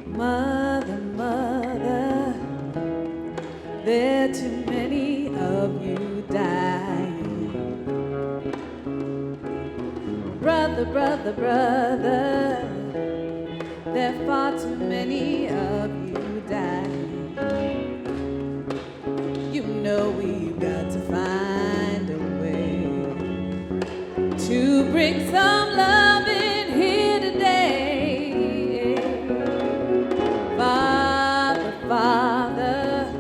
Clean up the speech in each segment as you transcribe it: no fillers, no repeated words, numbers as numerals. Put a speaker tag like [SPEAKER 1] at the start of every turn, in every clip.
[SPEAKER 1] Mother, mother, there are too many of you dying. Brother, brother, brother, there are far too many of you dying. You know we've got to find a way to bring some love in here today. Father, Father,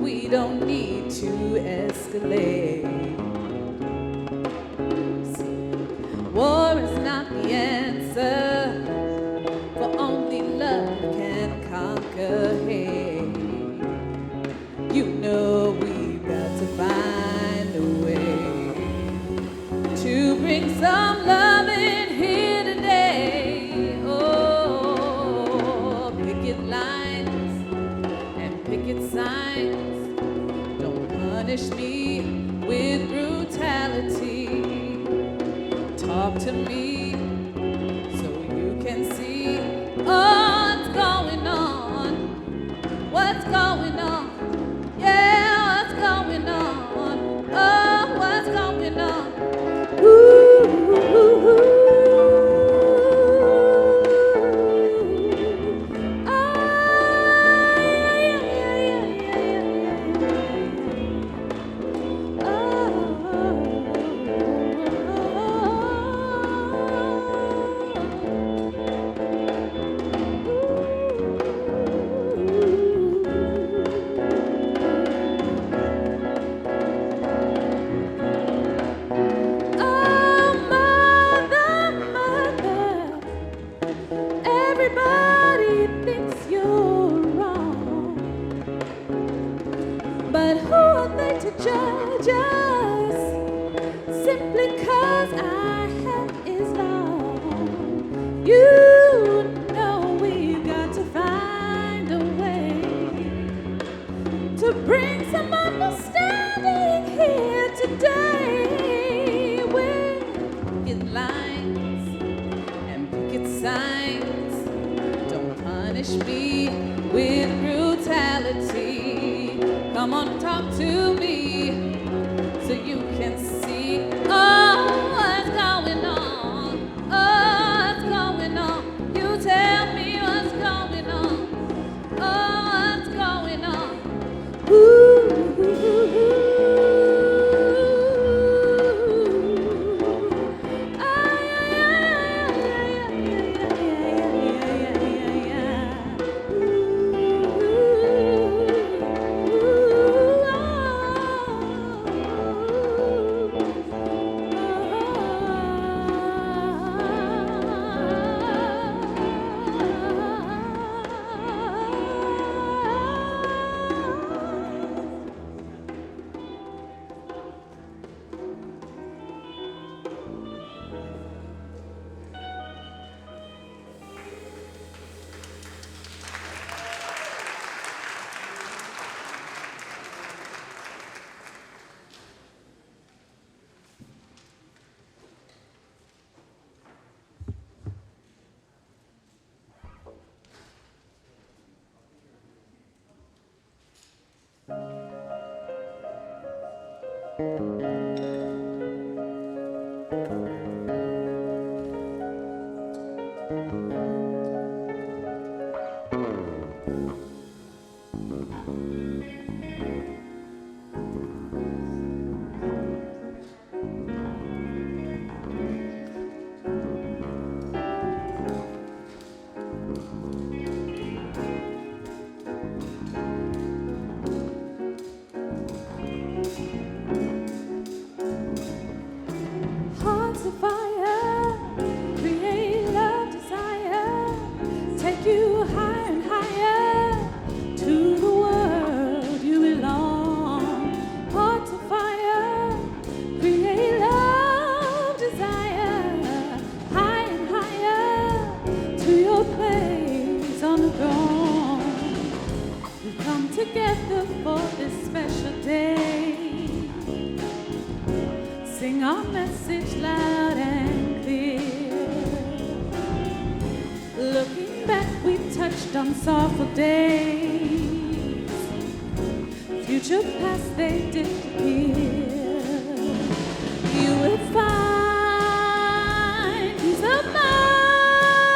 [SPEAKER 1] we don't need to escalate. War is not the answer, for only love can conquer hate. You know we've got to find a way to bring some love in here today. Oh, picket lines and picket signs don't punish me with brutality. Talk to me so you can see what's going on. What's going on? Yeah, what's going on? Oh, what's going on? Ooh, ooh, ooh. Ah, yeah, yeah, yeah, yeah, yeah, yeah. Everybody thinks you're wrong, but who are they to judge us? Simply 'cause our head is long. You know we've got to find a way to bring some understanding here today. With picket lines and picket signs don't punish me with brutality. Come on, talk to me so you can see. Oh, what's going on? Oh, what's going on? You tell me what's going on. Oh, what's going on? Ooh, ooh, ooh, ooh. Hearts of fire, create love, desire. our message loud and clear. Looking back, we touched on sorrowful days. Future past, they disappear. You would find peace of mind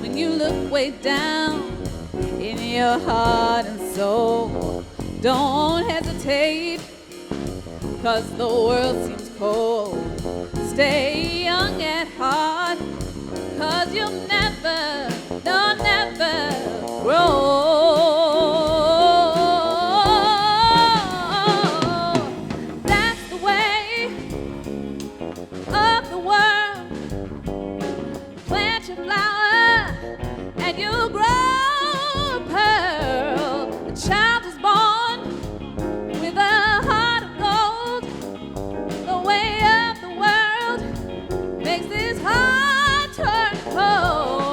[SPEAKER 1] when you look way down in your heart and soul. Don't hesitate, 'cause the world seems cold. Stay young at heart, 'cause you'll never, no, never grow. That's the way of the world. Plant your flower and you'll grow a pearl. A child is born with a heart of gold. The way of the world makes this heart turn cold.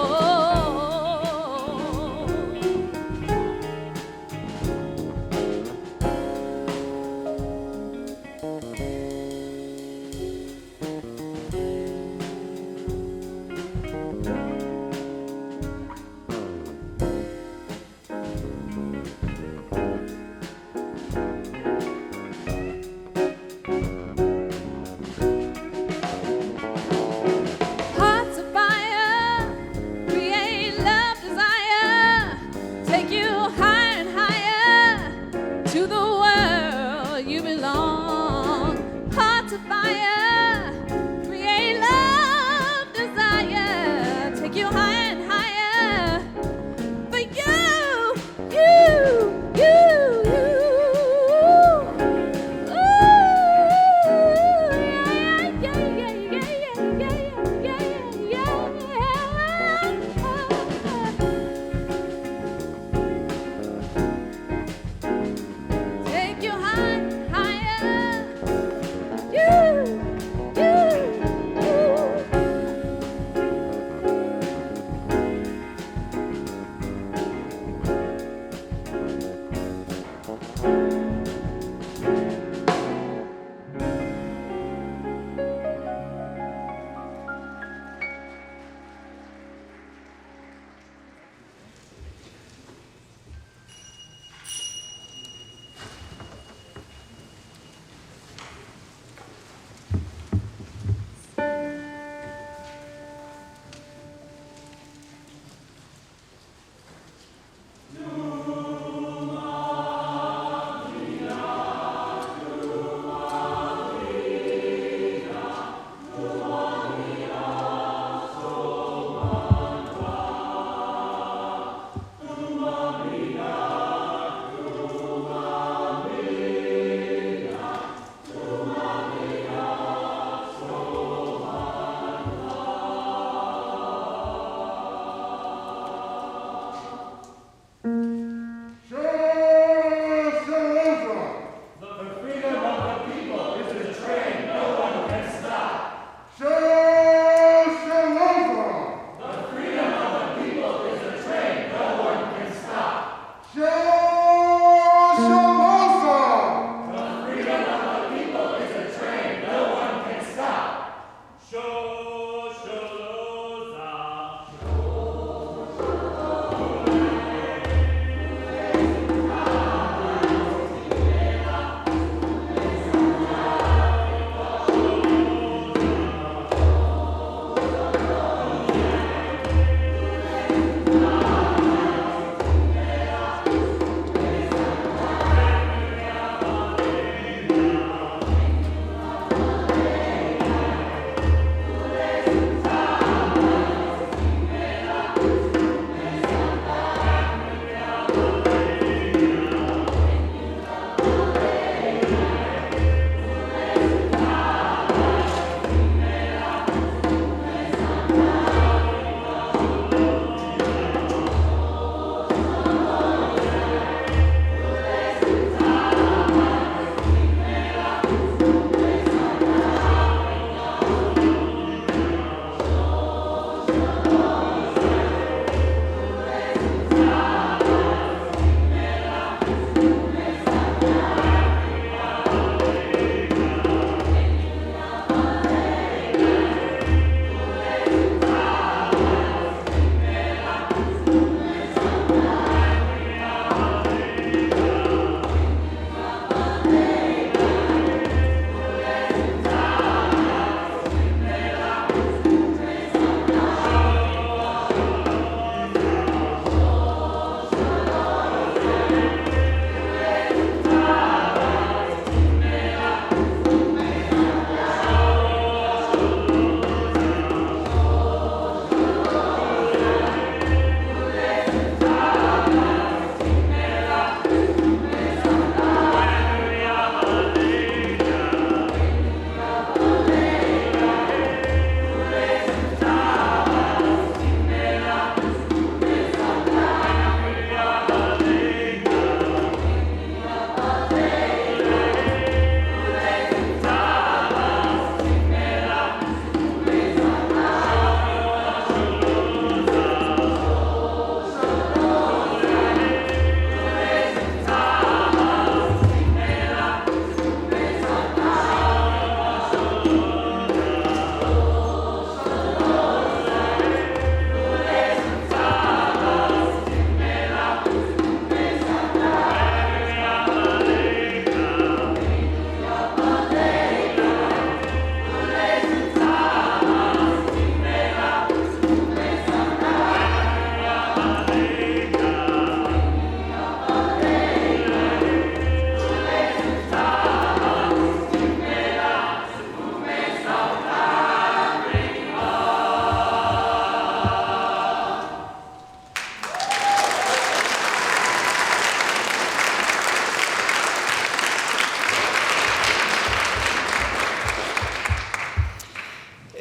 [SPEAKER 1] Hearts of fire, create love, desire, take you higher and higher to the world you belong. Hearts of fire, create love, desire, take you higher and higher for you, you, you, you. Ooh, yeah, yeah, yeah, yeah, yeah, yeah, yeah, yeah. Take you higher, you, you, you.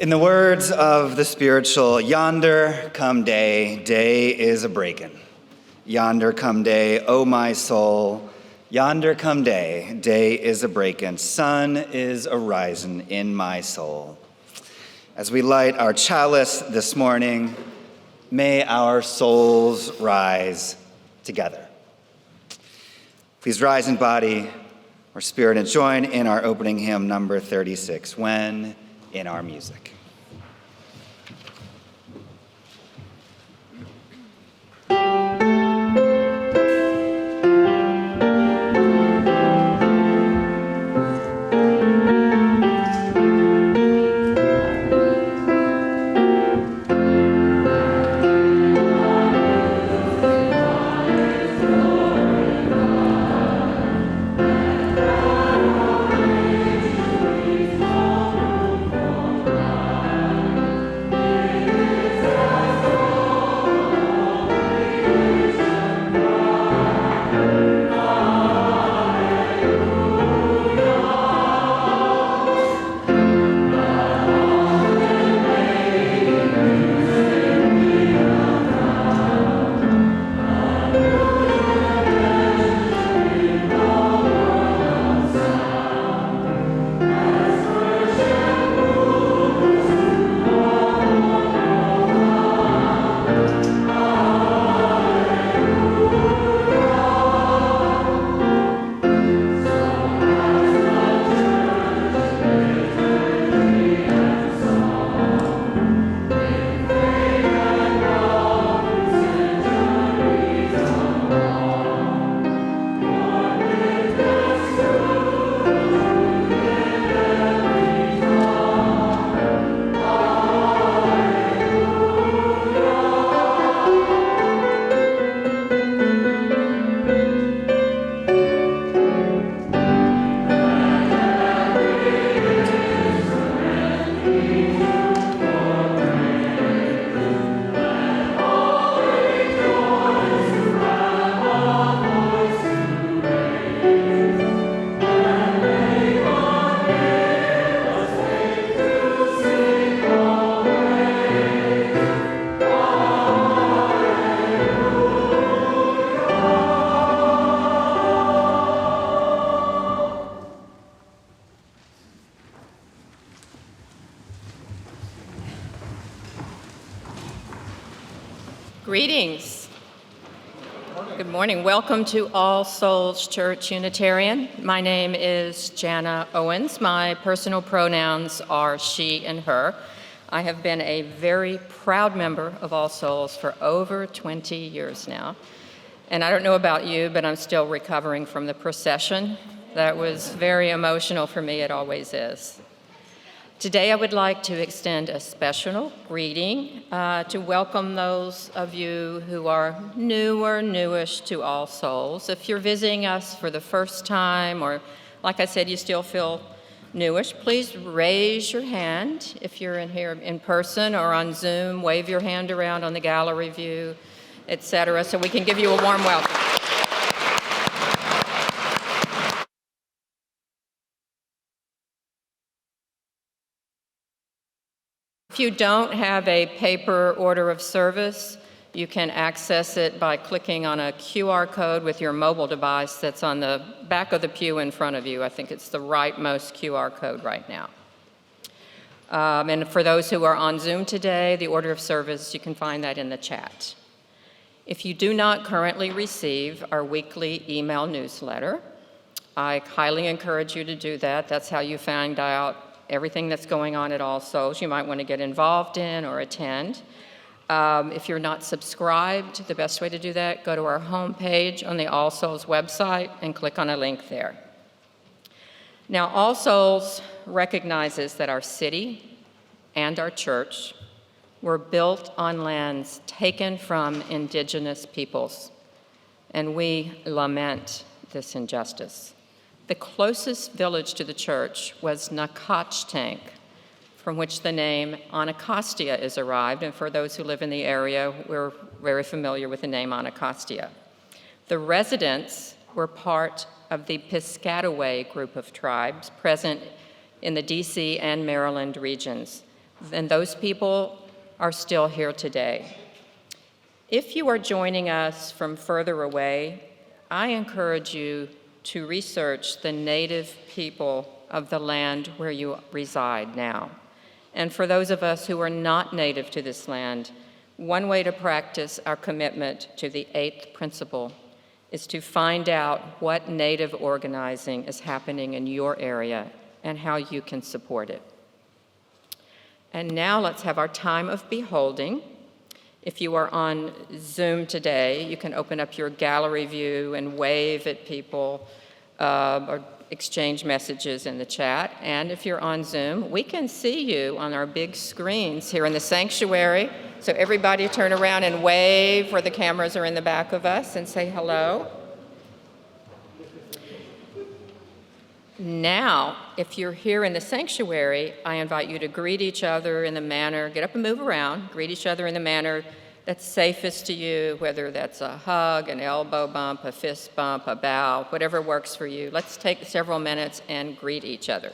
[SPEAKER 2] In the words of the spiritual, yonder come day, day is a breaking. Yonder come day, O my soul, yonder come day, day is a breaking. Sun is a rising in my soul. As we light our chalice this morning, may our souls rise together. Please rise in body or spirit and join in our opening hymn, number 36, When in Our Music.
[SPEAKER 3] Greetings. Good morning. Welcome to All Souls Church Unitarian. My name is Jana Owens. My personal pronouns are she and her. I have been a very proud member of All Souls for over 20 years now. And I don't know about you, but I'm still recovering from the procession. That was very emotional for me. It always is. Today, I would like to extend a special greeting to welcome those of you who are new or newish to All Souls. If you're visiting us for the first time, or like I said, you still feel newish, please raise your hand. If you're in here in person or on Zoom, wave your hand around on the gallery view, etc., so we can give you a warm welcome. If you don't have a paper order of service, you can access it by clicking on a QR code with your mobile device that's on the back of the pew in front of you. I think it's the rightmost QR code right now. And for those who are on Zoom today, the order of service, you can find that in the chat. If you do not currently receive our weekly email newsletter, I highly encourage you to do that. That's how you find out everything that's going on at All Souls you might want to get involved in or attend. If you're not subscribed, the best way to do that, go to our homepage on the All Souls website and click on a link there. Now, All Souls recognizes that our city and our church were built on lands taken from indigenous peoples, and we lament this injustice. The closest village to the church was Nacotchtank, from which the name Anacostia is derived, and for those who live in the area, we're very familiar with the name Anacostia. The residents were part of the Piscataway group of tribes present in the DC and Maryland regions. and those people are still here today. If you are joining us from further away, I encourage you to research the native people of the land where you reside now. And for those of us who are not native to this land, one way to practice our commitment to the eighth principle is to find out what native organizing is happening in your area and how you can support it. And now let's have our time of beholding. If you are on Zoom today, you can open up your gallery view and wave at people or exchange messages in the chat. And if you're on Zoom, we can see you on our big screens here in the sanctuary. So everybody turn around and wave where the cameras are in the back of us and say hello. Now, if you're here in the sanctuary, I invite you to greet each other in the manner, get up and move around, greet each other in the manner that's safest to you, whether that's a hug, an elbow bump, a fist bump, a bow, whatever works for you. Let's take several minutes and greet each other.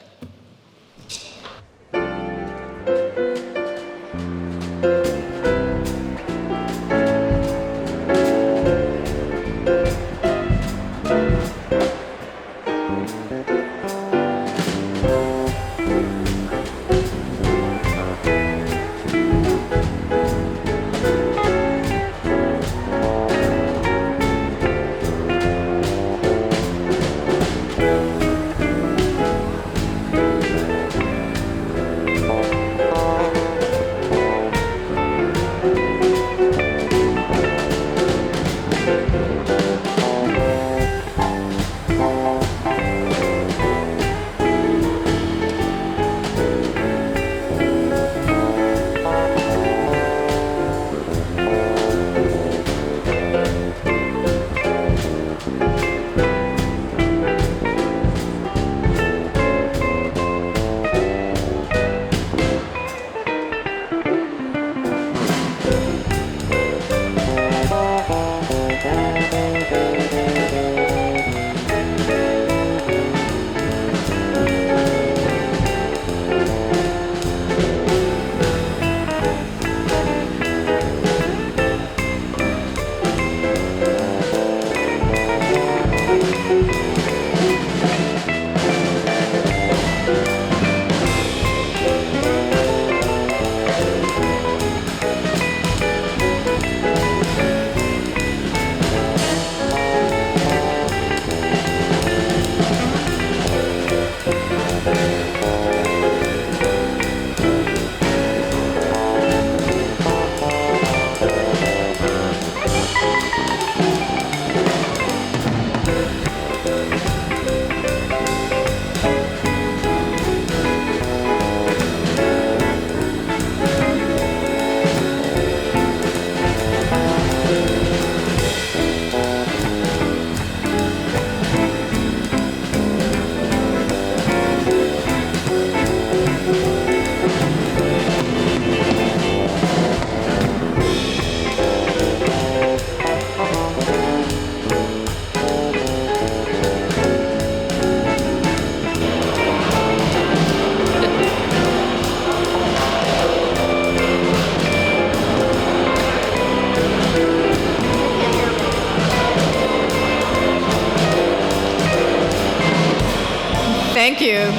[SPEAKER 3] Thank you.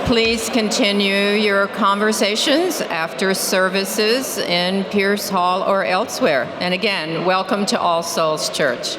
[SPEAKER 3] Please continue your conversations after services in Pierce Hall or elsewhere. And again, welcome to All Souls Church.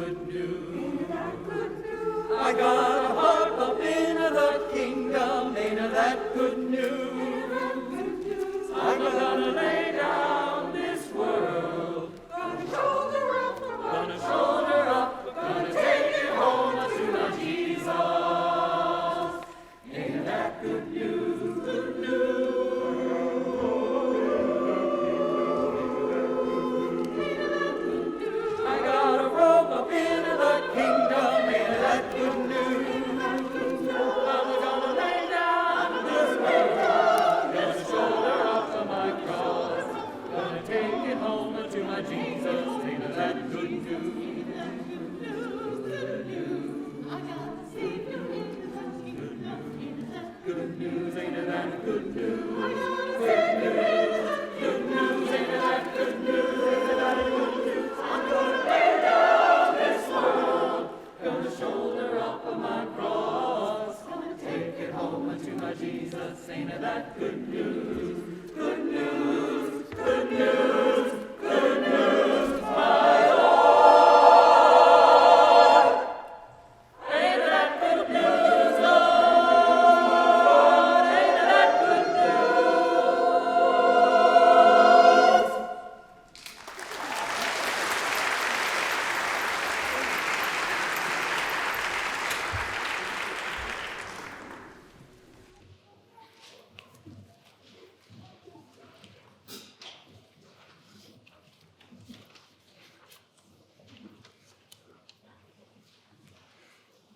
[SPEAKER 4] good news. I got a heart up in the kingdom, ain't that good news? I'm gonna lay down this world, gonna shoulder up, gonna take it home to my Jesus. Ain't that good news, good news? I got a robe up in the kingdom, ain't that good news? I'm gonna lay down this world, gonna shoulder up to my cross, gonna take it home to my Jesus. Ain't that good news? Good news, ain't that good news? Good news, ain't that good news? Ain't that good news? I'm gonna lay down this world, gonna shoulder up my cross, gonna take it home to my Jesus. Ain't that good news? Good news, good news, good news, my Lord. Ain't that good news, Lord? Ain't that good news?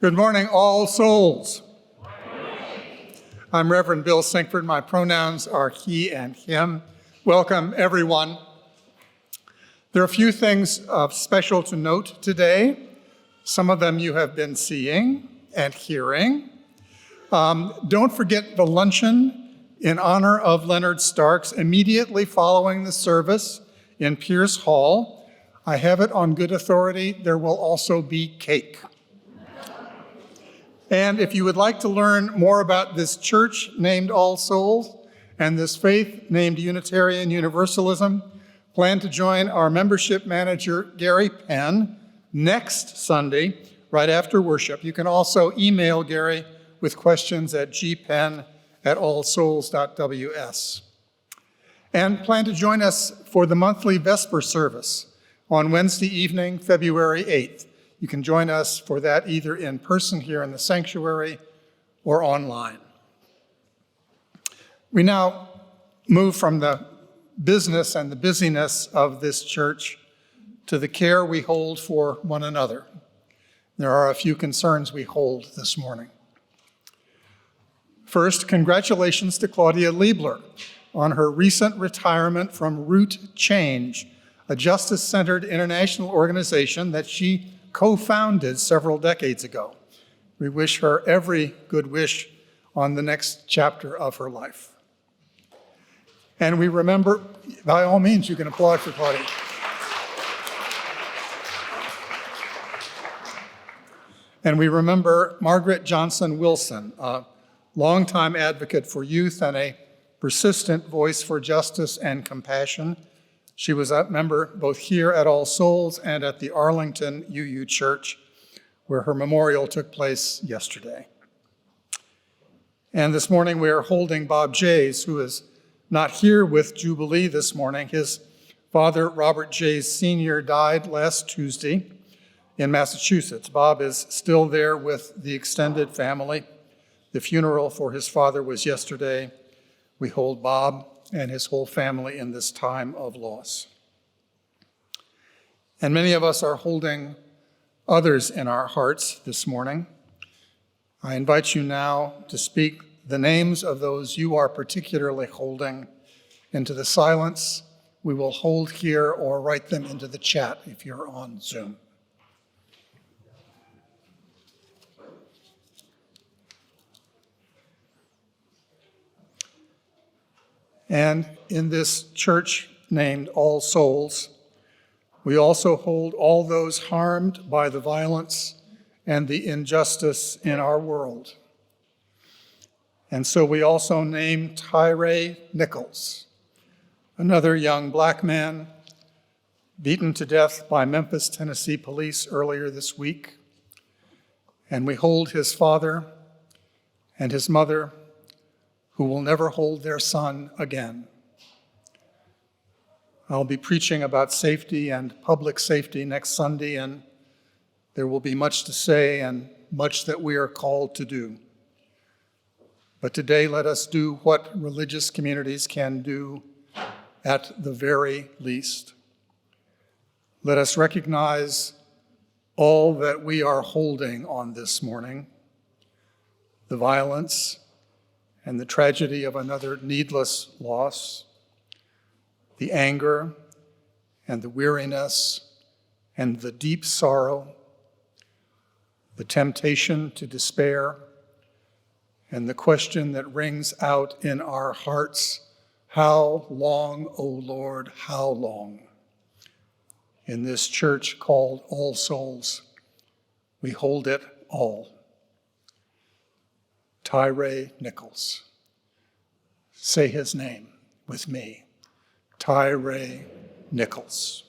[SPEAKER 5] Good morning, All Souls. I'm Reverend Bill Sinkford. My pronouns are he and him. Welcome, everyone. There are a few things of special to note today. Some of them you have been seeing and hearing. Don't forget the luncheon in honor of Leonard Starks immediately following the service in Pierce Hall. I have it on good authority. There will also be cake. And if you would like to learn more about this church named All Souls and this faith named Unitarian Universalism, plan to join our membership manager, Gary Penn, next Sunday, right after worship. You can also email Gary with questions at gpen@allsouls.ws. And plan to join us for the monthly Vesper service on Wednesday evening, February 8th. You can join us for that either in person here in the sanctuary or online. We now move from the business and the busyness of this church to the care we hold for one another. There are a few concerns we hold this morning. First, congratulations to Claudia Liebler on her recent retirement from Root Change, a justice-centered international organization that she co-founded several decades ago. We wish her every good wish on the next chapter of her life. And we remember, by all means, you can applaud for Claudia. And we remember Margaret Johnson Wilson, a longtime advocate for youth and a persistent voice for justice and compassion. She was a member both here at All Souls and at the Arlington UU Church, where her memorial took place yesterday. And this morning we are holding Bob Jays, who is not here with Jubilee this morning. His father, Robert Jays Sr., died last Tuesday in Massachusetts. Bob is still there with the extended family. The funeral for his father was yesterday. We hold Bob and his whole family in this time of loss. And many of us are holding others in our hearts this morning. I invite you now to speak the names of those you are particularly holding into the silence we will hold here, or write them into the chat if you're on Zoom. And in this church named All Souls, we also hold all those harmed by the violence and the injustice in our world. And so we also name Tyre Nichols, another young black man beaten to death by Memphis, Tennessee police earlier this week. And we hold his father and his mother, who will never hold their son again. I'll be preaching about safety and public safety next Sunday, and there will be much to say and much that we are called to do. But today, let us do what religious communities can do at the very least. Let us recognize all that we are holding on this morning: the violence and the tragedy of another needless loss, the anger and the weariness and the deep sorrow, the temptation to despair, and the question that rings out in our hearts: how long, O Lord, how long? In this church called All Souls, we hold it all. Tyre Nichols. Say his name with me. Tyre Nichols.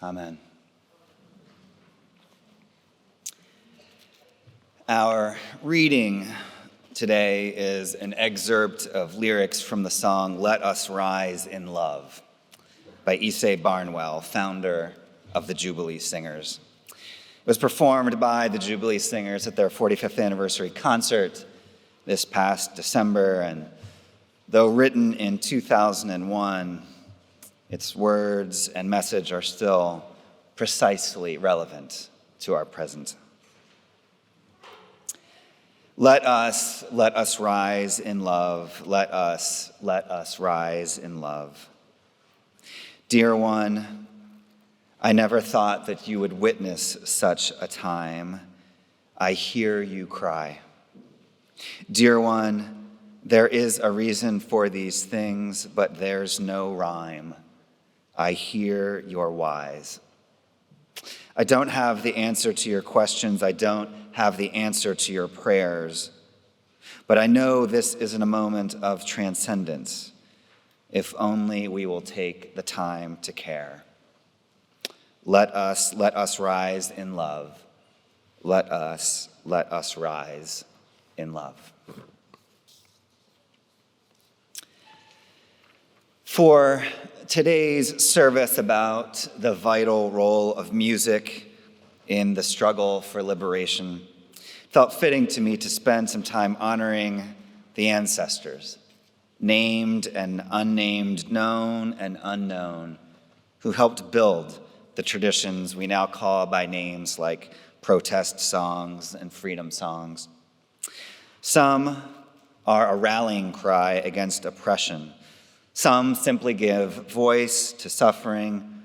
[SPEAKER 2] Amen. Our reading today is an excerpt of lyrics from the song Let Us Rise in Love by Ysaye Barnwell, founder of the Jubilee Singers. It was performed by the Jubilee Singers at their 45th anniversary concert this past December, and though written in 2001, its words and message are still precisely relevant to our present. Let us rise in love. Let us rise in love. Dear one, I never thought that you would witness such a time. I hear you cry. Dear one, there is a reason for these things, but there's no rhyme. I hear your whys. I don't have the answer to your questions. I don't have the answer to your prayers. But I know this isn't a moment of transcendence, if only we will take the time to care. Let us rise in love. Let us rise in love. For today's service about the vital role of music in the struggle for liberation, it felt fitting to me to spend some time honoring the ancestors, named and unnamed, known and unknown, who helped build the traditions we now call by names like protest songs and freedom songs. Some are a rallying cry against oppression. Some simply give voice to suffering.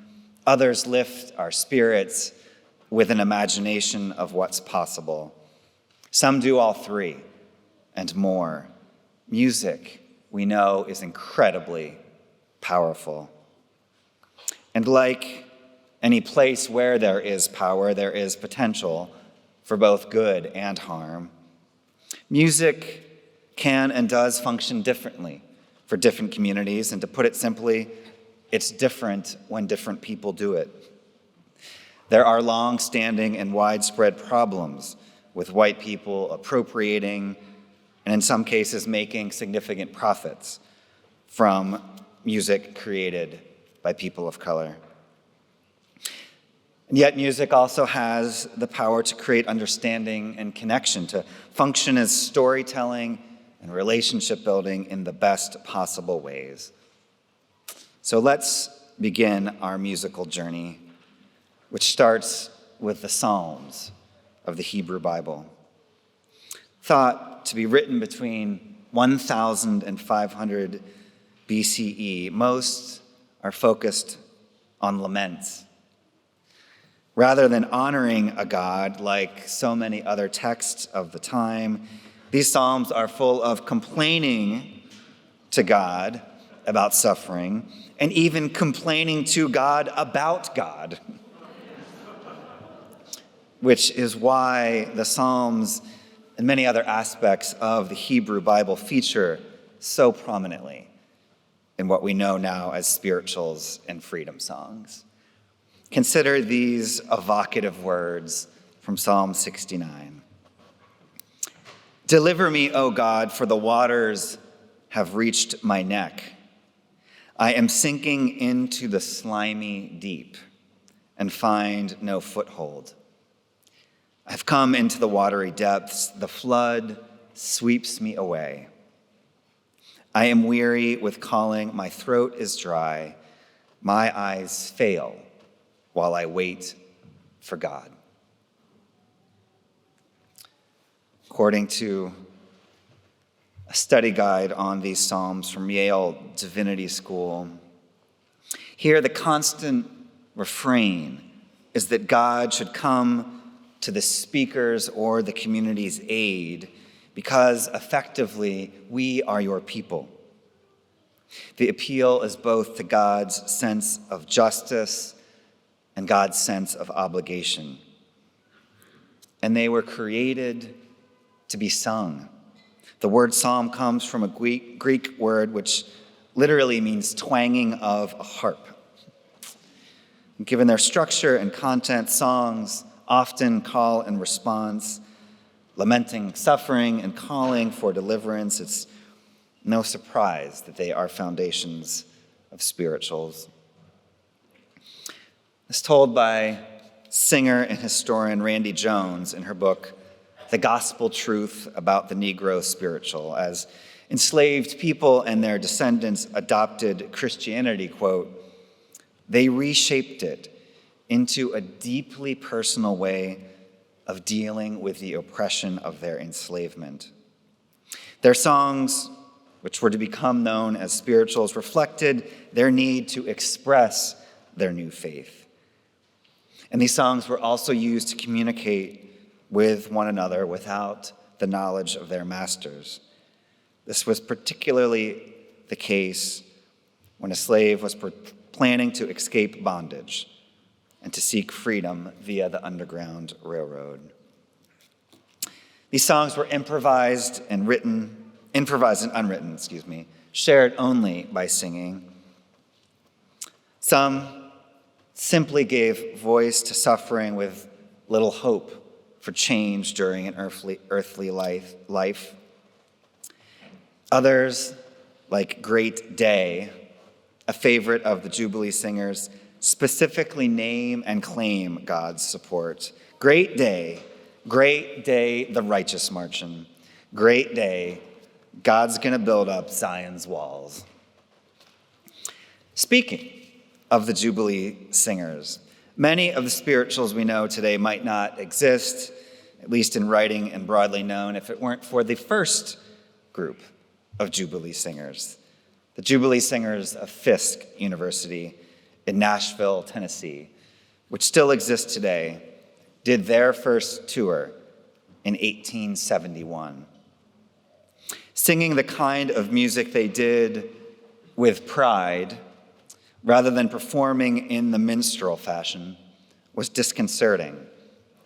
[SPEAKER 2] Others lift our spirits with an imagination of what's possible. Some do all three and more. Music, we know, is incredibly powerful. And like any place where there is power, there is potential for both good and harm. Music can and does function differently for different communities, and to put it simply, it's different when different people do it. There are long-standing and widespread problems with white people appropriating and in some cases making significant profits from music created by people of color. And yet music also has the power to create understanding and connection, to function as storytelling and relationship building in the best possible ways. So let's begin our musical journey, which starts with the Psalms of the Hebrew Bible. Thought to be written between 1000 and 500 BCE, most are focused on laments. Rather than honoring a God like so many other texts of the time, these psalms are full of complaining to God about suffering and even complaining to God about God, which is why the Psalms and many other aspects of the Hebrew Bible feature so prominently in what we know now as spirituals and freedom songs. Consider these evocative words from Psalm 69. Deliver me, O God, for the waters have reached my neck. I am sinking into the slimy deep and find no foothold. I've come into the watery depths. The flood sweeps me away. I am weary with calling. My throat is dry. My eyes fail while I wait for God. According to a study guide on these Psalms from Yale Divinity School, here the constant refrain is that God should come to the speaker's or the community's aid because effectively we are your people. The appeal is both to God's sense of justice and God's sense of obligation. And they were created to be sung. The word psalm comes from a Greek word which literally means twanging of a harp. Given their structure and content, songs often call and response, lamenting suffering and calling for deliverance. It's no surprise that they are foundations of spirituals. As told by singer and historian Randy Jones in her book, The Gospel Truth About the Negro Spiritual, as enslaved people and their descendants adopted Christianity, quote, they reshaped it into a deeply personal way of dealing with the oppression of their enslavement. Their songs, which were to become known as spirituals, reflected their need to express their new faith. And these songs were also used to communicate with one another without the knowledge of their masters. This was particularly the case when a slave was planning to escape bondage and to seek freedom via the Underground Railroad. These songs were improvised and unwritten, shared only by singing. Some simply gave voice to suffering with little hope for change during an earthly life. Others, like Great Day, a favorite of the Jubilee singers, specifically name and claim God's support. Great day, the righteous marchin'. Great day, God's gonna build up Zion's walls. Speaking of the Jubilee singers, many of the spirituals we know today might not exist, at least in writing and broadly known, if it weren't for the first group of Jubilee singers, the Jubilee Singers of Fisk University in Nashville, Tennessee, which still exists today, did their first tour in 1871. Singing the kind of music they did with pride, rather than performing in the minstrel fashion, was disconcerting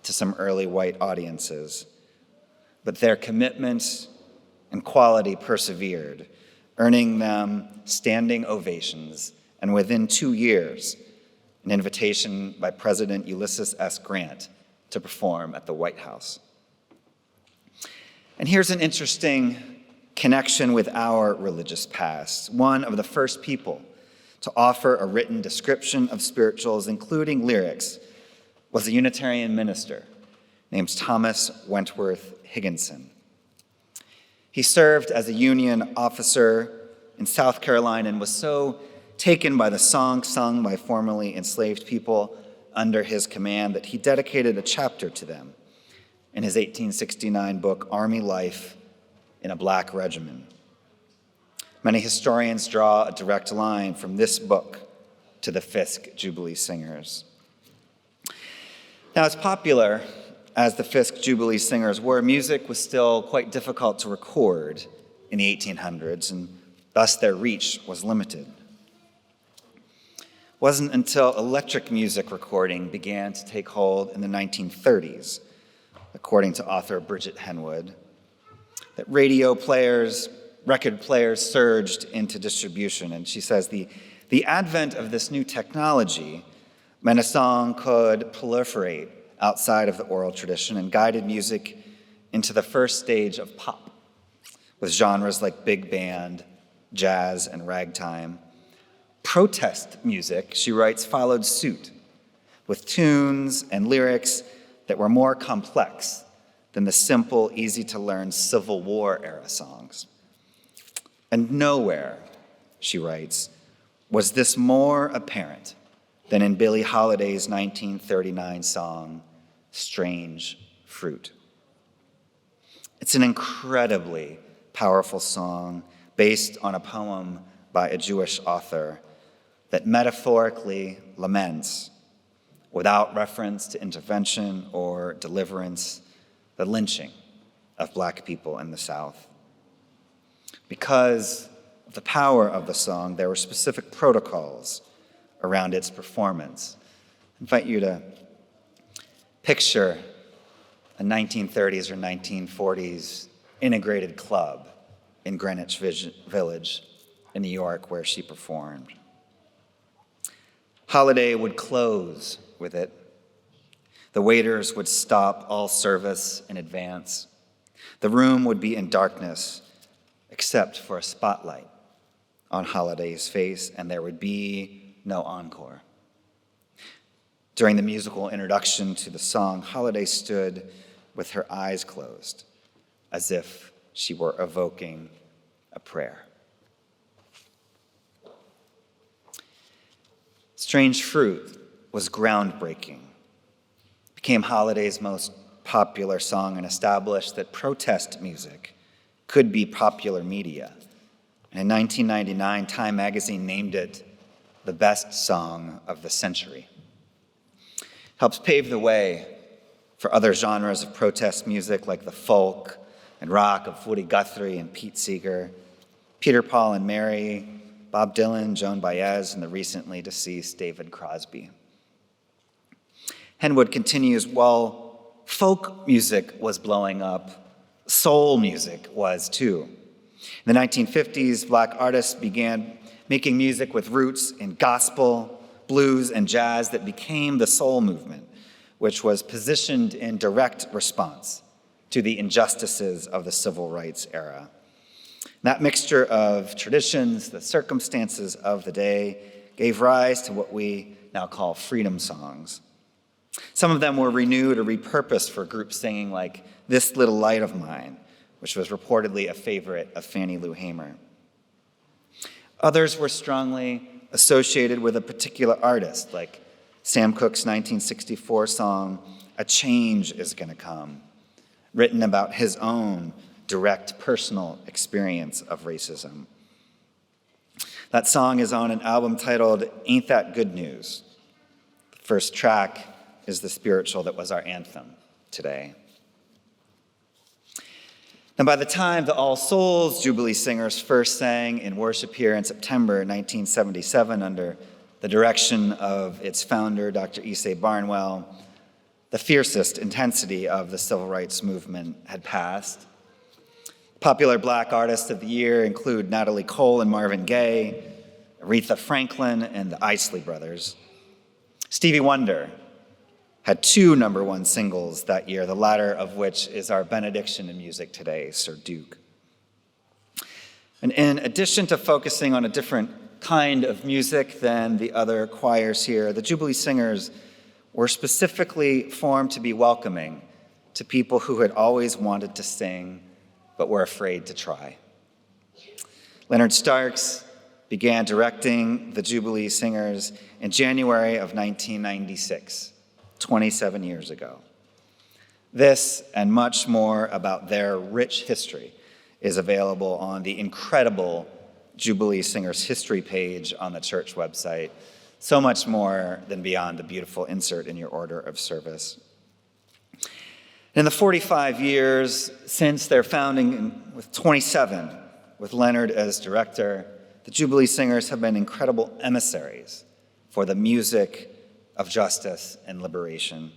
[SPEAKER 2] to some early white audiences. But their commitment and quality persevered, earning them standing ovations, and within 2 years, an invitation by President Ulysses S. Grant to perform at the White House. And here's an interesting connection with our religious past. One of the first people to offer a written description of spirituals, including lyrics, was a Unitarian minister named Thomas Wentworth Higginson. He served as a Union officer in South Carolina and was so taken by the songs sung by formerly enslaved people under his command that he dedicated a chapter to them in his 1869 book, Army Life in a Black Regiment. Many historians draw a direct line from this book to the Fisk Jubilee Singers. Now, as popular as the Fisk Jubilee Singers were, music was still quite difficult to record in the 1800s, and thus their reach was limited. It wasn't until electric music recording began to take hold in the 1930s, according to author Bridget Henwood, that record players surged into distribution. And she says the advent of this new technology meant a song could proliferate outside of the oral tradition and guided music into the first stage of pop, with genres like big band, jazz, and ragtime. Protest music, she writes, followed suit, with tunes and lyrics that were more complex than the simple, easy-to-learn Civil War-era songs. And nowhere, she writes, was this more apparent than in Billie Holiday's 1939 song, Strange Fruit. It's an incredibly powerful song based on a poem by a Jewish author that metaphorically laments, without reference to intervention or deliverance, the lynching of Black people in the South. Because of the power of the song, there were specific protocols around its performance. I invite you to picture a 1930s or 1940s integrated club in Greenwich Village in New York where she performed. Holiday would close with it. The waiters would stop all service in advance. The room would be in darkness, except for a spotlight on Holiday's face, and there would be no encore. During the musical introduction to the song, Holiday stood with her eyes closed, as if she were evoking a prayer. Strange Fruit was groundbreaking. It became Holiday's most popular song and established that protest music could be popular media. And in 1999, Time magazine named it the best song of the century. It helps pave the way for other genres of protest music like the folk and rock of Woody Guthrie and Pete Seeger, Peter, Paul and Mary, Bob Dylan, Joan Baez, and the recently deceased David Crosby. Henwood continues, while folk music was blowing up, soul music was too. In the 1950s, Black artists began making music with roots in gospel, blues, and jazz that became the soul movement, which was positioned in direct response to the injustices of the civil rights era. That mixture of traditions, the circumstances of the day, gave rise to what we now call freedom songs. Some of them were renewed or repurposed for group singing like This Little Light of Mine, which was reportedly a favorite of Fannie Lou Hamer. Others were strongly associated with a particular artist, like Sam Cooke's 1964 song, A Change Is Gonna Come, written about his own direct personal experience of racism. That song is on an album titled Ain't That Good News. The first track is the spiritual that was our anthem today. And by the time the All Souls Jubilee Singers first sang in worship here in September 1977 under the direction of its founder, Dr. Isay Barnwell, the fiercest intensity of the civil rights movement had passed. Popular Black artists of the year include Natalie Cole and Marvin Gaye, Aretha Franklin, and the Isley Brothers. Stevie Wonder had 2 #1 singles that year, the latter of which is our benediction in music today, Sir Duke. And in addition to focusing on a different kind of music than the other choirs here, the Jubilee Singers were specifically formed to be welcoming to people who had always wanted to sing but were afraid to try. Leonard Starks began directing the Jubilee Singers in January of 1996, 27 years ago. This and much more about their rich history is available on the incredible Jubilee Singers history page on the church website, so much more than beyond the beautiful insert in your order of service. In the 45 years since their founding, with 27 with Leonard as director, the Jubilee Singers have been incredible emissaries for the music of justice and liberation.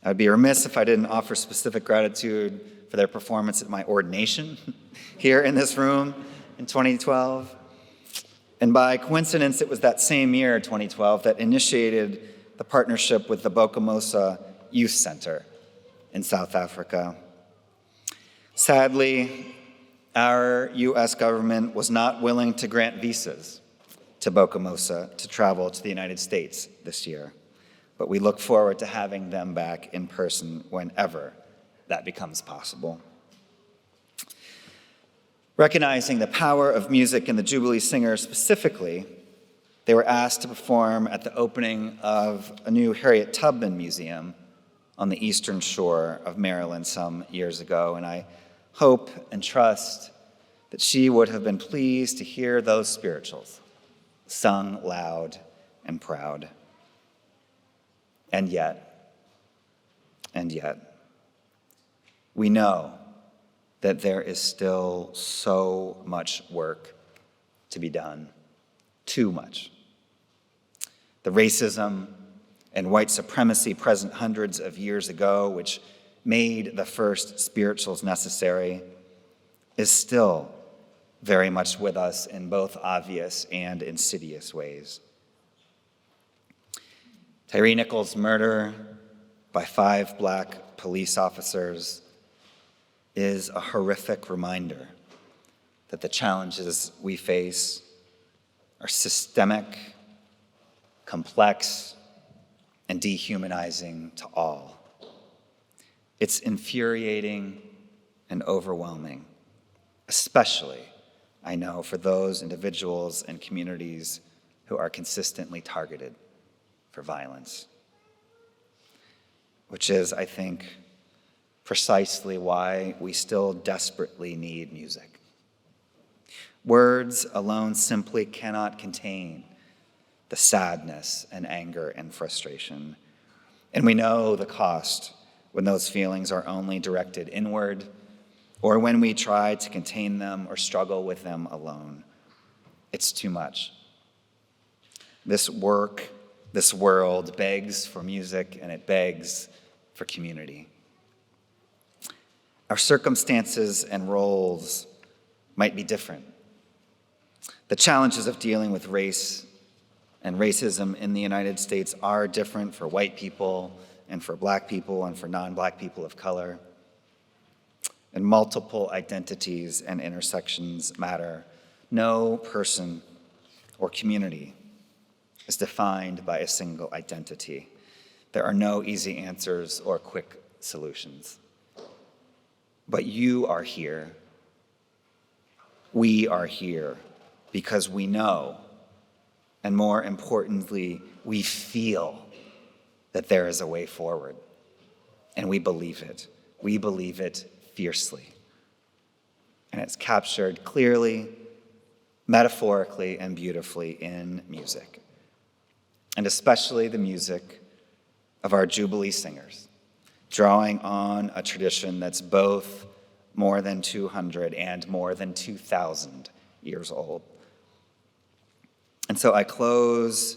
[SPEAKER 2] I would be remiss if I didn't offer specific gratitude for their performance at my ordination here in this room in 2012. And by coincidence, it was that same year, 2012, that initiated the partnership with the Bokamosa Youth Center in South Africa. Sadly, our U.S. government was not willing to grant visas to Bokamosa to travel to the United States this year, but we look forward to having them back in person whenever that becomes possible. Recognizing the power of music in the Jubilee Singers specifically, they were asked to perform at the opening of a new Harriet Tubman Museum on the eastern shore of Maryland some years ago, and I hope and trust that she would have been pleased to hear those spirituals sung loud and proud. And yet, we know that there is still so much work to be done, too much. The racism and white supremacy present hundreds of years ago, which made the first spirituals necessary, is still very much with us in both obvious and insidious ways. Tyree Nichols' murder by 5 Black police officers is a horrific reminder that the challenges we face are systemic, complex, and dehumanizing to all. It's infuriating and overwhelming, especially, I know, for those individuals and communities who are consistently targeted for violence, which is, I think, precisely why we still desperately need music. Words alone simply cannot contain the sadness and anger and frustration. And we know the cost when those feelings are only directed inward or when we try to contain them or struggle with them alone. It's too much. This world begs for music, and it begs for community. Our circumstances and roles might be different. The challenges of dealing with race and racism in the United States are different for white people and for Black people and for non-Black people of color. And multiple identities and intersections matter. No person or community is defined by a single identity. There are no easy answers or quick solutions. But you are here. We are here because we know, and more importantly, we feel that there is a way forward. And we believe it. We believe it fiercely. And it's captured clearly, metaphorically, and beautifully in music. And especially the music of our Jubilee singers, drawing on a tradition that's both more than 200 and more than 2,000 years old. And so I close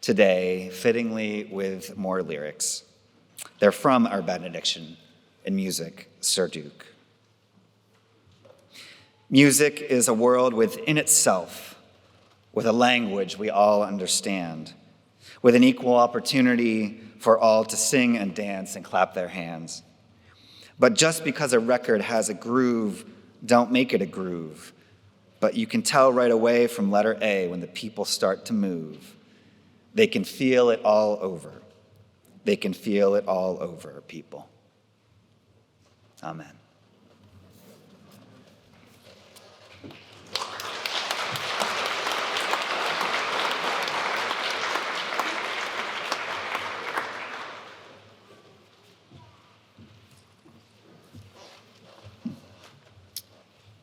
[SPEAKER 2] today fittingly with more lyrics. They're from our benediction in music, Sir Duke. Music is a world within itself, with a language we all understand, with an equal opportunity for all to sing and dance and clap their hands. But just because a record has a groove, don't make it a groove. But you can tell right away from letter A when the people start to move. They can feel it all over. They can feel it all over, people. Amen.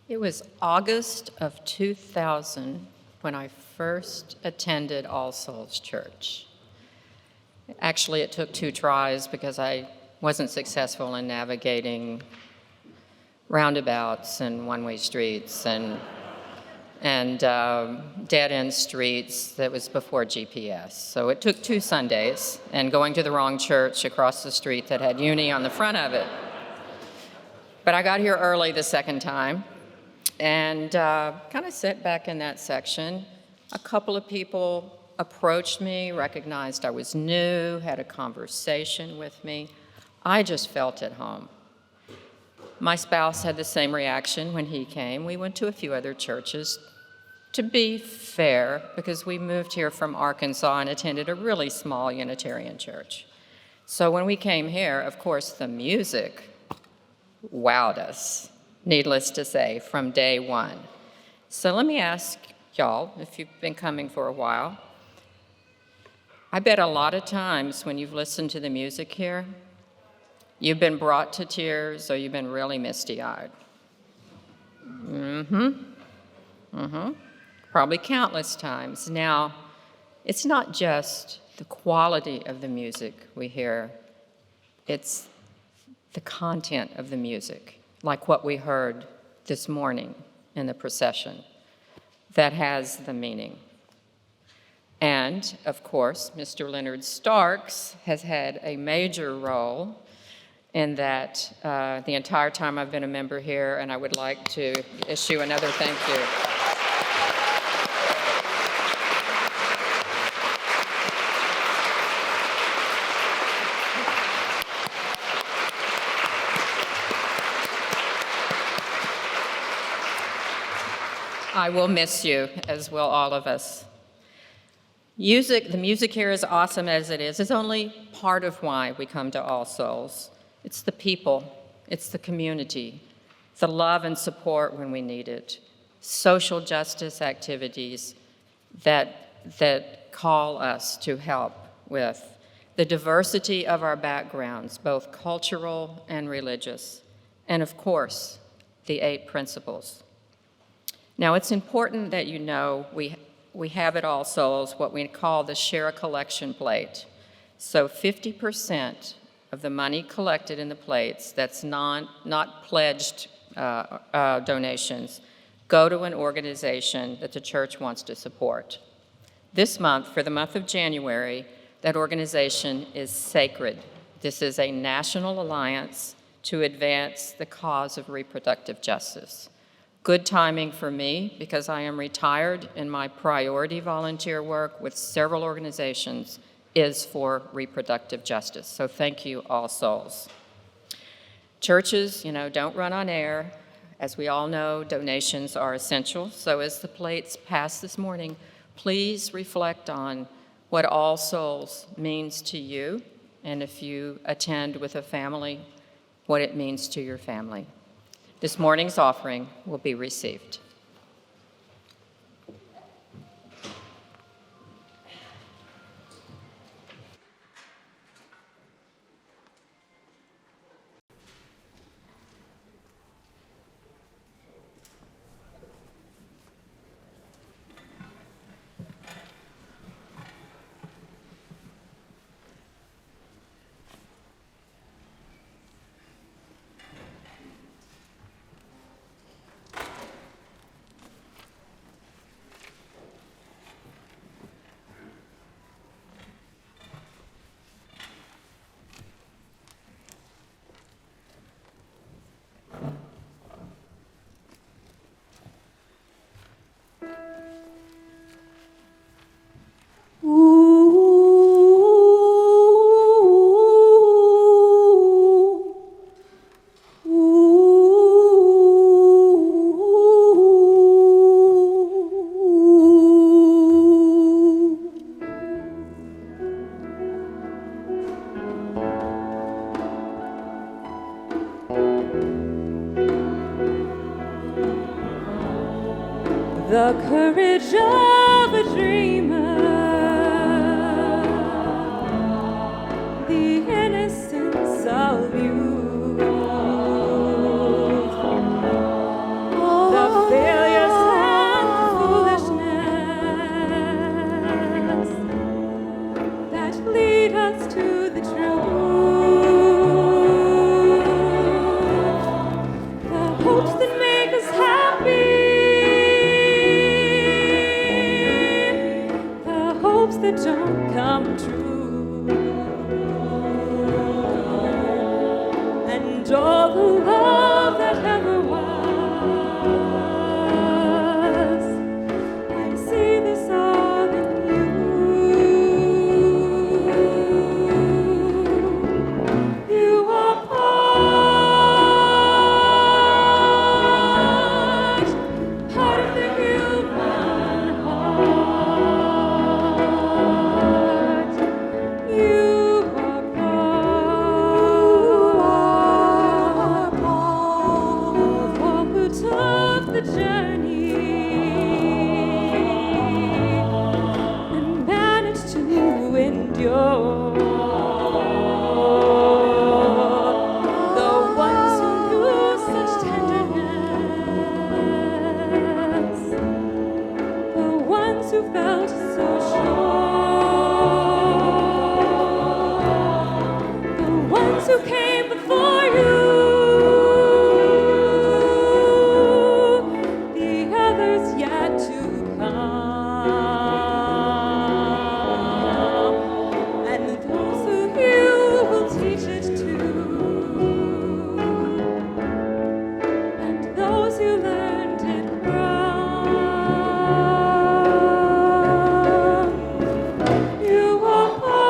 [SPEAKER 3] It was August of 2000 when I first attended All Souls Church. Actually, it took 2 tries because I wasn't successful in navigating roundabouts and one-way streets and dead-end streets that was before GPS. So it took 2 Sundays and going to the wrong church across the street that had uni on the front of it. But I got here early the second time and kind of sat back in that section. A couple of people approached me, recognized I was new, had a conversation with me. I just felt at home. My spouse had the same reaction when he came. We went to a few other churches. To be fair, because we moved here from Arkansas and attended a really small Unitarian church. So when we came here, of course, the music wowed us, needless to say, from day one. So let me ask y'all, if you've been coming for a while, I bet a lot of times when you've listened to the music here, you've been brought to tears or you've been really misty-eyed. Probably countless times. Now, it's not just the quality of the music we hear, it's the content of the music, like what we heard this morning in the procession, that has the meaning. And, of course, Mr. Leonard Starks has had a major role in that the entire time I've been a member here, and I would like to issue another thank you. I will miss you, as will all of us. The music here, as awesome as it is only part of why we come to All Souls. It's the people, it's the community, the love and support when we need it, social justice activities that call us to help with, the diversity of our backgrounds, both cultural and religious, and of course, the 8 principles. Now, it's important that you know we have at All Souls what we call the Share a Collection plate. So 50% of the money collected in the plates that's not pledged donations go to an organization that the church wants to support. This month, for the month of January, that organization is Sacred. This is a national alliance to advance the cause of reproductive justice. Good timing for me because I am retired and my priority volunteer work with several organizations is for reproductive justice. So thank you, All Souls. Churches, don't run on air. As we all know, donations are essential. So as the plates pass this morning, please reflect on what All Souls means to you, and if you attend with a family, what it means to your family. This morning's offering will be received.
[SPEAKER 1] The courage of a dreamer, the innocence of youth, the failures and foolishness that lead us to the truth, the hopes that make us happy, that don't come true, and all the love that ever was. I see this all in you. You are part of the human heart. You are part of all who took the journey and managed to endure. The ones who knew such tenderness, the ones who felt so sure, the ones who came before you, the others yet to come, and those who you will teach it to, and those who learned it from. You are part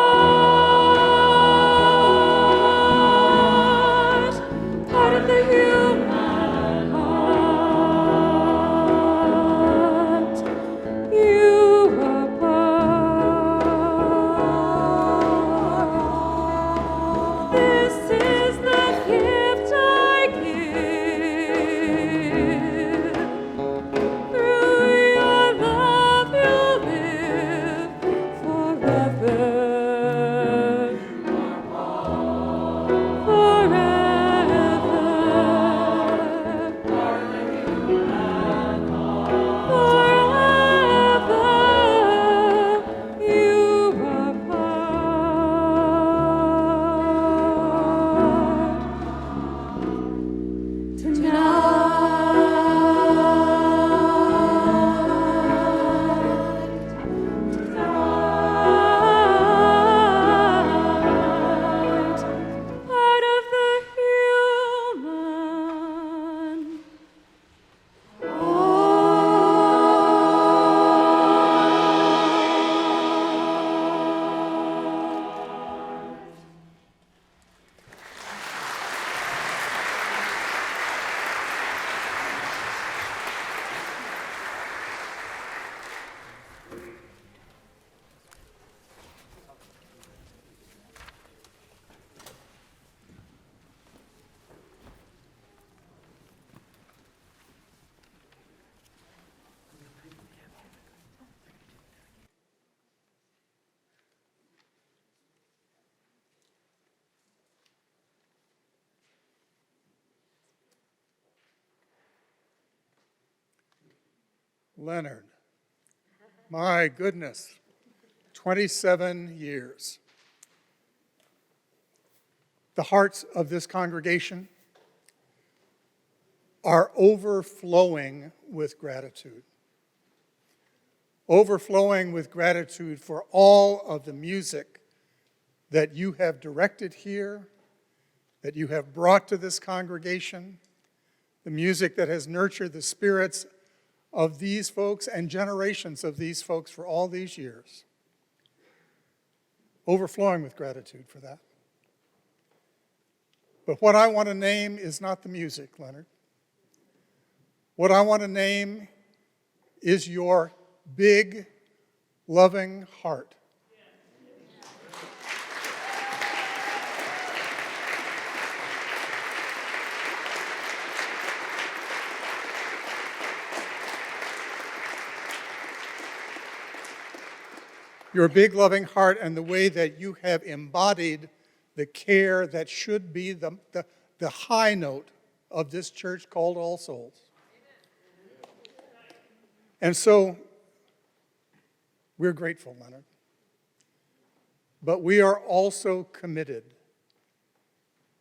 [SPEAKER 5] Leonard. My goodness, 27 years. The hearts of this congregation are overflowing with gratitude. Overflowing with gratitude for all of the music that you have directed here, that you have brought to this congregation, the music that has nurtured the spirits of these folks and generations of these folks for all these years. Overflowing with gratitude for that. But what I want to name is not the music, Leonard. What I want to name is your big, loving heart. Your big, loving heart and the way that you have embodied the care that should be the high note of this church called All Souls. And so, we're grateful, Leonard. But we are also committed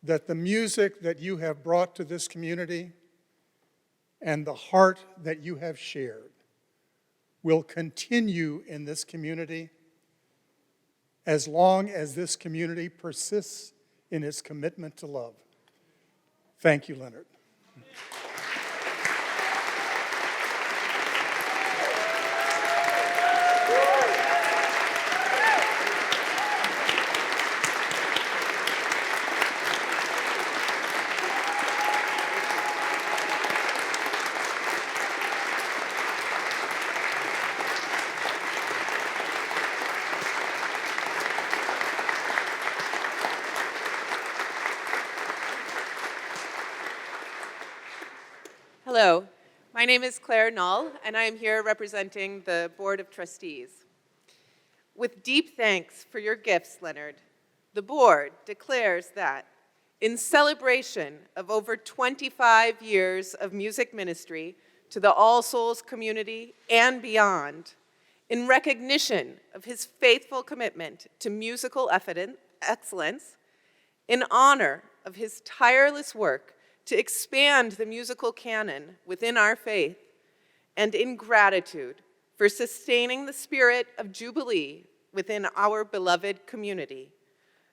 [SPEAKER 5] that the music that you have brought to this community and the heart that you have shared will continue in this community as long as this community persists in its commitment to love. Thank you, Leonard.
[SPEAKER 6] Hello, my name is Claire Null, and I am here representing the Board of Trustees. With deep thanks for your gifts, Leonard, the Board declares that in celebration of over 25 years of music ministry to the All Souls community and beyond, in recognition of his faithful commitment to musical excellence, in honor of his tireless work to expand the musical canon within our faith, and in gratitude for sustaining the spirit of Jubilee within our beloved community,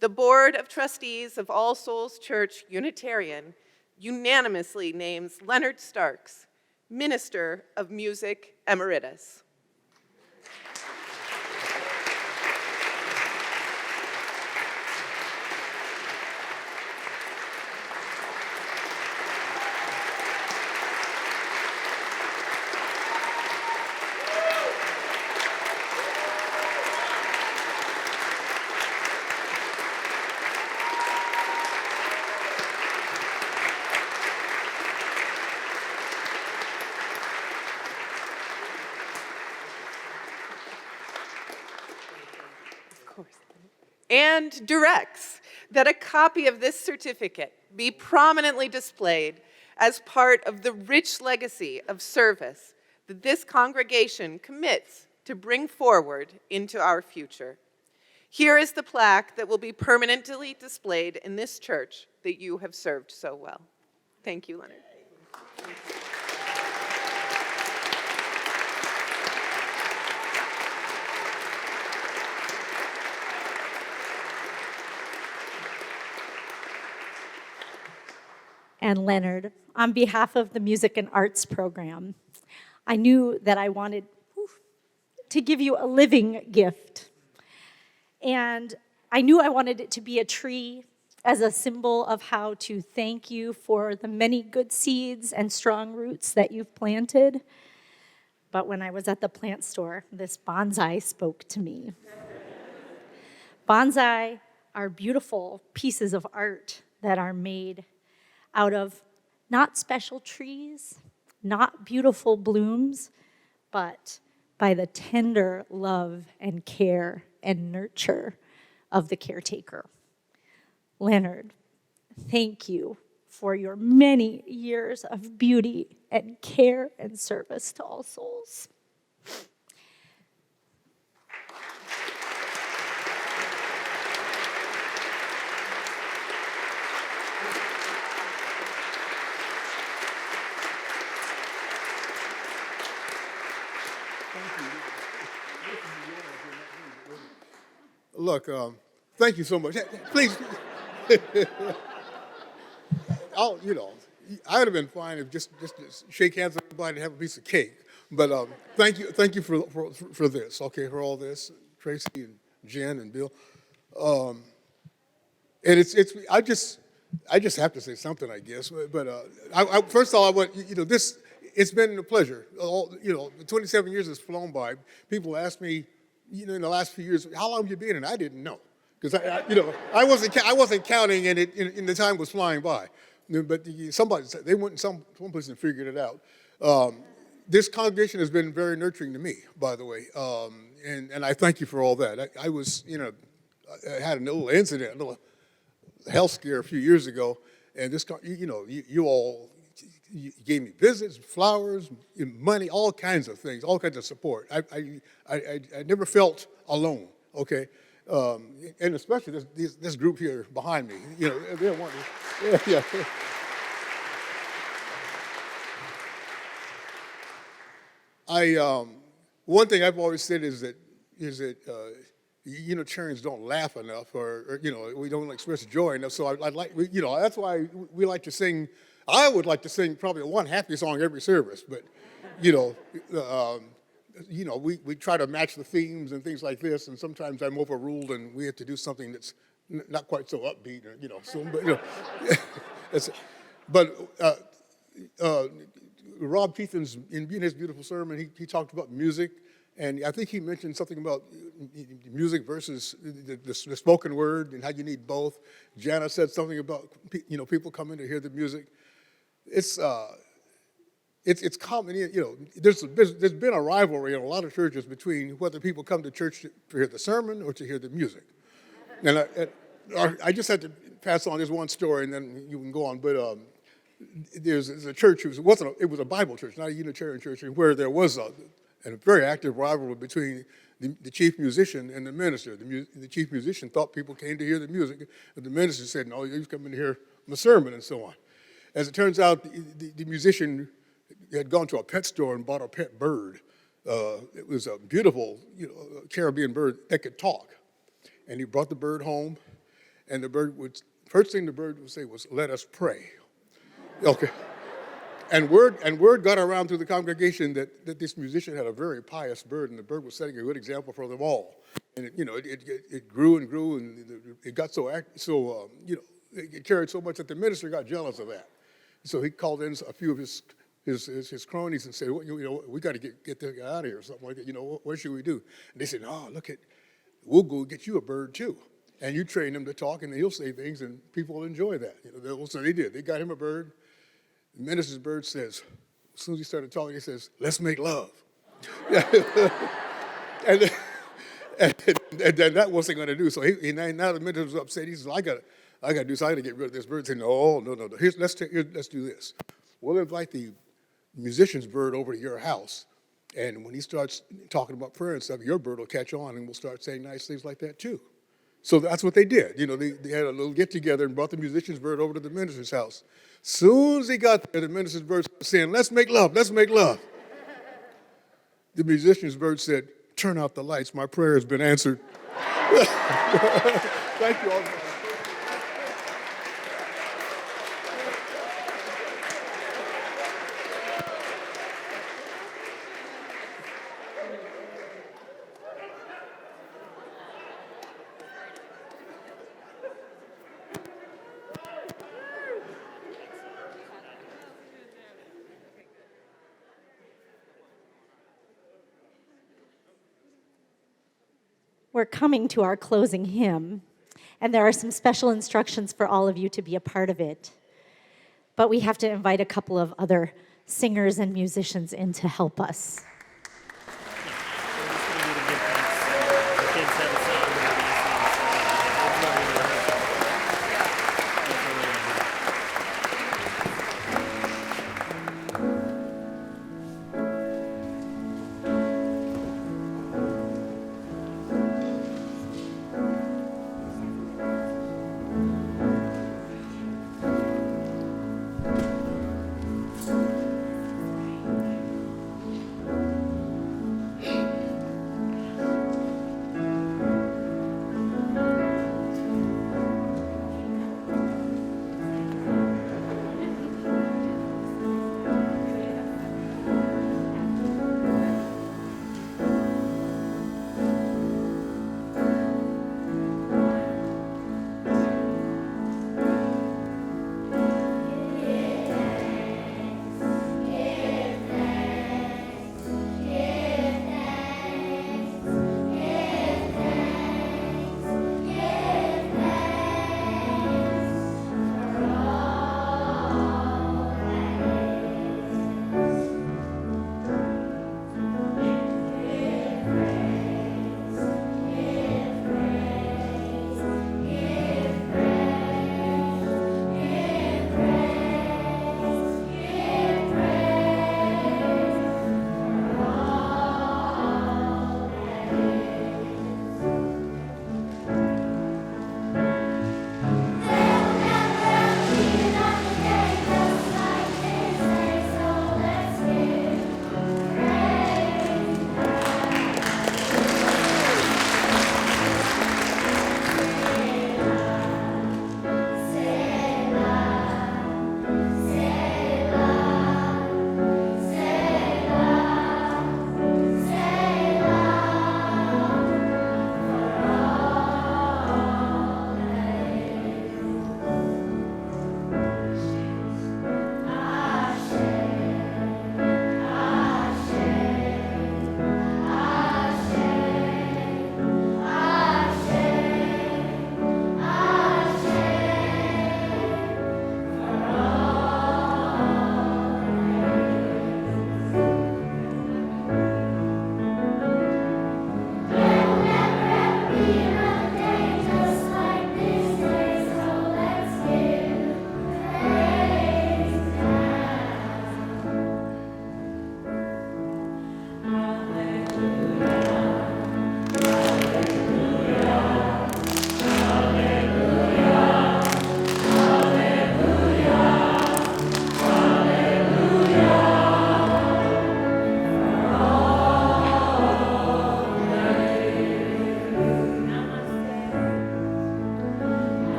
[SPEAKER 6] the Board of Trustees of All Souls Church Unitarian unanimously names Leonard Starks, Minister of Music Emeritus. And directs that a copy of this certificate be prominently displayed as part of the rich legacy of service that this congregation commits to bring forward into our future. Here is the plaque that will be permanently displayed in this church that you have served so well. Thank you, Leonard.
[SPEAKER 7] And Leonard, on behalf of the Music and Arts program, I knew that I wanted to give you a living gift. And I knew I wanted it to be a tree as a symbol of how to thank you for the many good seeds and strong roots that you've planted. But when I was at the plant store, this bonsai spoke to me. Bonsai are beautiful pieces of art that are made out of not special trees, not beautiful blooms, but by the tender love and care and nurture of the caretaker. Leonard, thank you for your many years of beauty and care and service to All Souls.
[SPEAKER 8] Look, thank you so much. Please, I would have been fine if just to shake hands with everybody and have a piece of cake. But thank you for this. Okay, for all this, Tracy and Jen and Bill. And I just have to say something, I guess. But first of all, I want this. It's been a pleasure. 27 years has flown by. People ask me, in the last few years, how long have you been? And I didn't know, because I wasn't counting, and the time was flying by. But somebody said they went some place and figured it out. This congregation has been very nurturing to me, by the way, and I thank you for all that. I was, I had a little incident, a little health scare a few years ago, and this, you all. You gave me visits, flowers, money, all kinds of things, all kinds of support. I never felt alone, okay? And especially this group here behind me, they're wonderful. Yeah. One thing I've always said is that Unitarians don't laugh enough, or we don't express joy enough. So I'd like, that's why we like to sing. I would like to sing probably one happy song every service, but we try to match the themes and things like this, and sometimes I'm overruled and we have to do something that's not quite so upbeat, or but Rob Keithans, in his beautiful sermon, he talked about music, and I think he mentioned something about music versus the spoken word and how you need both. Jana said something about people coming to hear the music. It's common, there's been a rivalry in a lot of churches between whether people come to church to hear the sermon or to hear the music. And I just had to pass on this one story, and then you can go on. But there's a church, it was a Bible church, not a Unitarian church, where there was a very active rivalry between the chief musician and the minister. The chief musician thought people came to hear the music, and the minister said, no, you're coming to hear my sermon, and so on. As it turns out, the musician had gone to a pet store and bought a pet bird. It was a beautiful, Caribbean bird that could talk. And he brought the bird home, and first thing the bird would say was, "Let us pray." Okay. And word got around through the congregation that this musician had a very pious bird, and the bird was setting a good example for them all. And it grew and grew, and it got it carried so much that the minister got jealous of that. So he called in a few of his cronies and said, we got to get this guy out of here or something like that. What should we do? And they said, we'll go get you a bird too. And you train him to talk, and he'll say things, and people will enjoy that. So they did. They got him a bird. The minister's bird says, as soon as he started talking, he says, "Let's make love." and then that wasn't going to do. So now the minister was upset. He says, I got to do something to get rid of this bird. He said, no. Let's do this. We'll invite the musician's bird over to your house, and when he starts talking about prayer and stuff, your bird will catch on, and we'll start saying nice things like that too. So that's what they did. They had a little get together and brought the musician's bird over to the minister's house. Soon as he got there, the minister's bird started saying, "Let's make love, let's make love." The musician's bird said, "Turn out the lights, my prayer has been answered." Thank you all.
[SPEAKER 7] We're coming to our closing hymn, and there are some special instructions for all of you to be a part of it. But we have to invite a couple of other singers and musicians in to help us.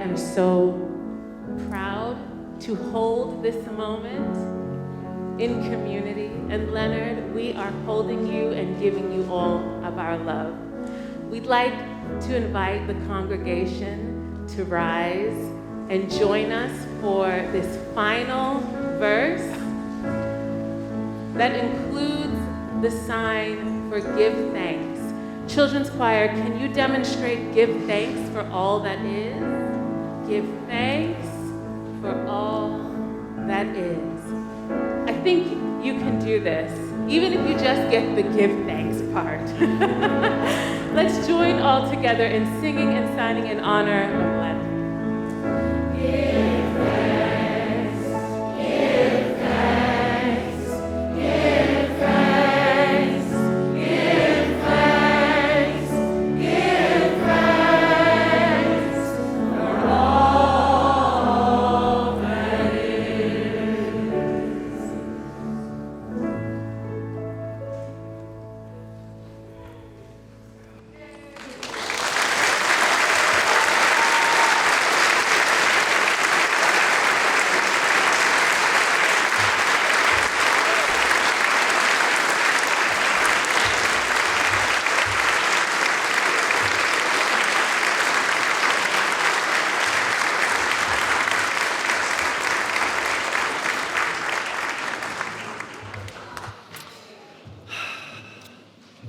[SPEAKER 9] am so proud to hold this moment in community. And Leonard, we are holding you and giving you all of our love. We'd like to invite the congregation to rise and join us for this final verse that includes the sign for give thanks. Children's choir, can you demonstrate give thanks for all that is? Give thanks for all that is. I think you can do this, even if you just get the give thanks part. Let's join all together in singing and signing in honor of Leonard. Give thanks, give thanks, give thanks, give thanks, give thanks for all that is.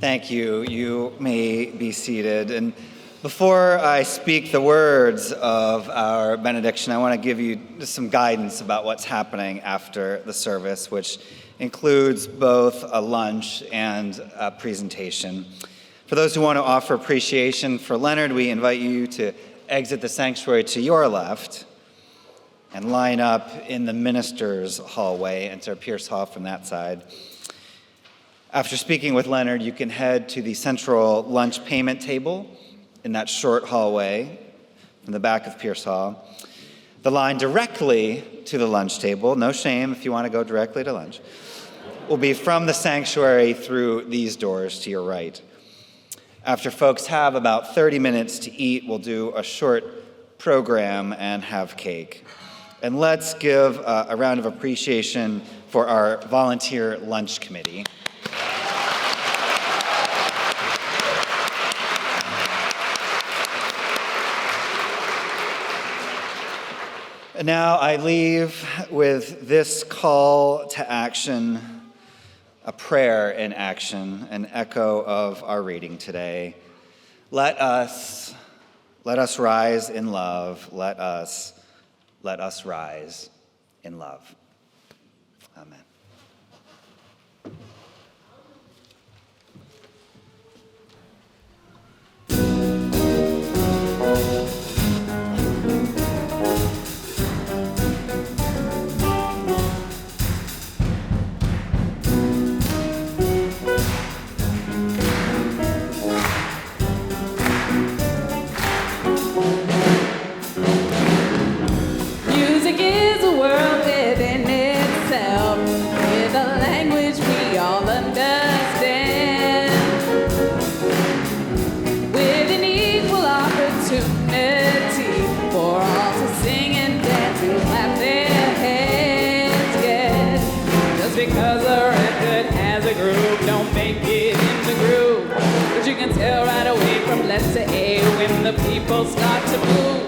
[SPEAKER 2] Thank you. You may be seated. And before I speak the words of our benediction, I want to give you just some guidance about what's happening after the service, which includes both a lunch and a presentation. For those who want to offer appreciation for Leonard, we invite you to exit the sanctuary to your left and line up in the ministers' hallway, enter Pierce Hall from that side. After speaking with Leonard, you can head to the central lunch payment table in that short hallway from the back of Pierce Hall. The line directly to the lunch table, no shame if you want to go directly to lunch, will be from the sanctuary through these doors to your right. After folks have about 30 minutes to eat, we'll do a short program and have cake. And let's give a round of appreciation for our volunteer lunch committee. And now I leave with this call to action, a prayer in action, an echo of our reading today. Let us rise in love. Let us rise in love. Amen.
[SPEAKER 1] Music is a world within itself, with a language we all understand, with an equal opportunity for all to sing and dance and clap their hands. Yes, just because a record has a groove, don't make it in the groove. But you can tell right away from letter A when the people start to move.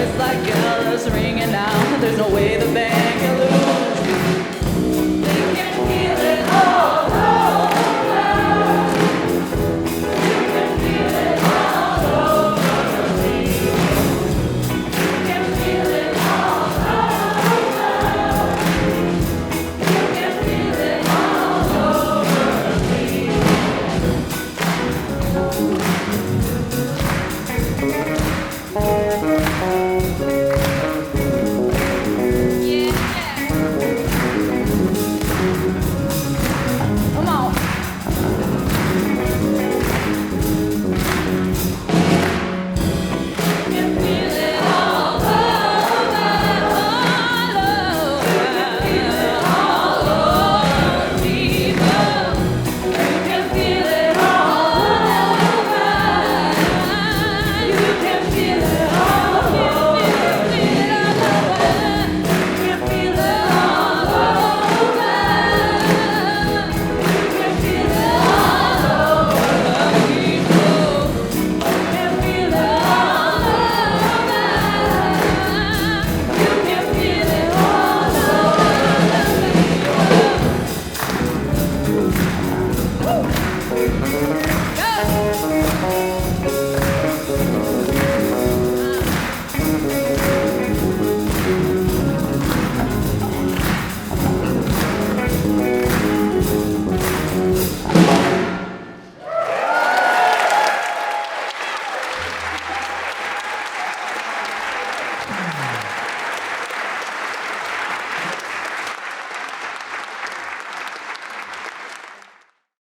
[SPEAKER 1] voice like yells ringing out. There's no way the band